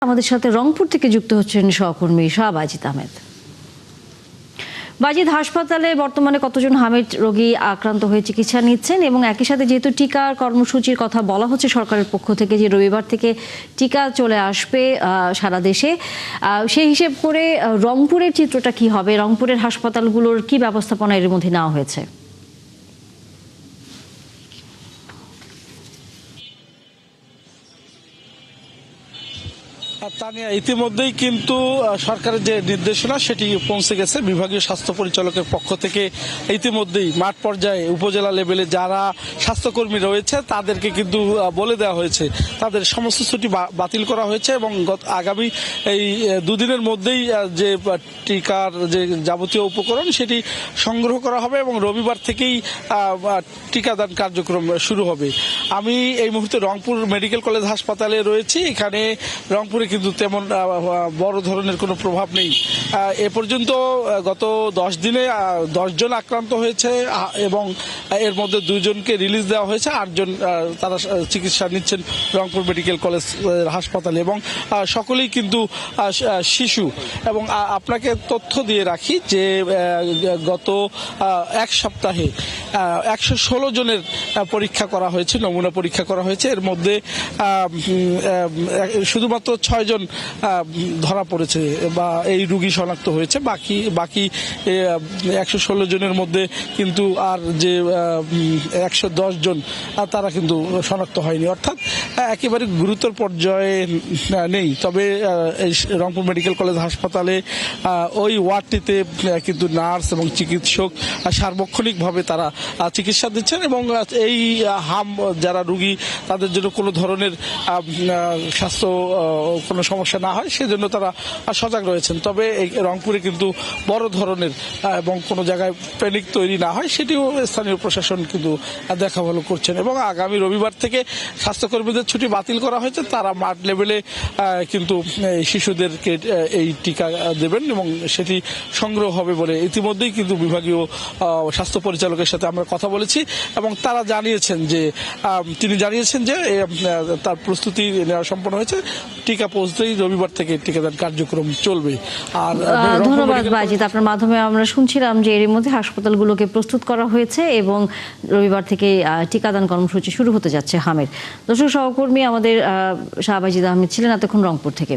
আমাদের সাথে রংপুর থেকে যুক্ত হচ্ছেন সহকর্মী শাহবাজিদ আহমেদ। বাজিদ, হাসপাতালে বর্তমানে কতজন হামিদ রোগী আক্রান্ত হয়ে চিকিৎসা নিচ্ছেন এবং একই সাথে যেহেতু টিকার কর্মসূচির কথা বলা হচ্ছে সরকারের পক্ষ থেকে যে রবিবার থেকে টিকা চলে আসবে সারা দেশে, সেই হিসেব করে রংপুরের চিত্রটা কি হবে? রংপুরের হাসপাতালগুলোর কি ব্যবস্থাপনা এর মধ্যে নেওয়া হয়েছে? তানিয়া, ইতিমধ্যেই কিন্তু সরকারের যে নির্দেশনা সেটি পৌঁছে গেছে বিভাগীয় স্বাস্থ্য পরিচালকের পক্ষ থেকে। ইতিমধ্যেই মাঠ পর্যায়ে উপজেলা লেভেলে যারা স্বাস্থ্যকর্মী রয়েছে তাদেরকে কিন্তু বলে দেওয়া হয়েছে তাদের সমস্ত ছুটি বাতিল করা হয়েছে এবং আগামী এই দুদিনের মধ্যেই যে টিকার যে যাবতীয় উপকরণ সেটি সংগ্রহ করা হবে এবং রবিবার থেকেই টিকাদান কার্যক্রম শুরু হবে। আমি এই মুহূর্তে রংপুর মেডিকেল কলেজ হাসপাতালে রয়েছি। এখানে রংপুরে কিন্তু তেমন বড় ধরনের কোনো প্রভাব নেই। এ পর্যন্ত গত 10 দিনে 10 জন আক্রান্ত হয়েছে এবং এর মধ্যে 2 জনকে রিলিজ দেওয়া হয়েছে। 8 জন তারা চিকিৎসা নিচ্ছেন রংপুর মেডিকেল কলেজ হাসপাতালে এবং সকলেই কিন্তু শিশু। এবং আপনাকে তথ্য দিয়ে রাখি যে গত এক সপ্তাহে 116 জনের পরীক্ষা করা হয়েছে, নমুনা পরীক্ষা করা হয়েছে। এর মধ্যে শুধুমাত্র 6 জন ধরা পড়েছে বা এই রোগী শনাক্ত হয়েছে। বাকি 116 জনের মধ্যে কিন্তু আর যে 110 জন তারা কিন্তু শনাক্ত হয়নি, অর্থাৎ একেবারে গুরুতর পর্যায়ে নেই। তবে রংপুর মেডিকেল কলেজ হাসপাতালে ওই ওয়ার্ডটিতে কিন্তু নার্স এবং চিকিৎসক সার্বক্ষণিকভাবে তারা চিকিৎসা দিচ্ছেন এবং এই যারা রোগী তাদের জন্য কোনো ধরনের স্বাস্থ্য কোনো সমস্যা না হয় সেজন্য তারা সজাগ রয়েছেন। তবে এই রংপুরে কিন্তু বড় ধরনের এবং কোনো জায়গায় প্যানিক তৈরি না হয় সেটিও স্থানীয় প্রশাসন কিন্তু দেখা ভালো করছেন এবং আগামী রবিবার থেকে স্বাস্থ্যকর্মীদের ছুটি বাতিল করা হয়েছে। তারা মাঠ লেভেলে কিন্তু শিশুদেরকে এই টিকা দেবেন এবং সেটি সংগ্রহ হবে বলে ইতিমধ্যেই কিন্তু বিভাগীয় স্বাস্থ্য পরিচালকের সাথে আমরা কথা বলেছি এবং তারা তিনি জানিয়েছেন যে তার প্রস্তুতি নেওয়া সম্পন্ন হয়েছে। টিকা পৌঁছতেই রবিবার থেকে টিকাদান কার্যক্রম চলবে। আর ধন্যবাদ বাজিদ, আপনার মাধ্যমে আমরা শুনছিলাম যে এর মধ্যে হাসপাতালগুলোকে প্রস্তুত করা হয়েছে এবং রবিবার থেকে টিকাদান কর্মসূচি শুরু হতে যাচ্ছে হামের। দর্শক, সহকর্মী আমাদের শাহবাজিদ আহমেদ ছিলেন এতক্ষণ রংপুর থেকে।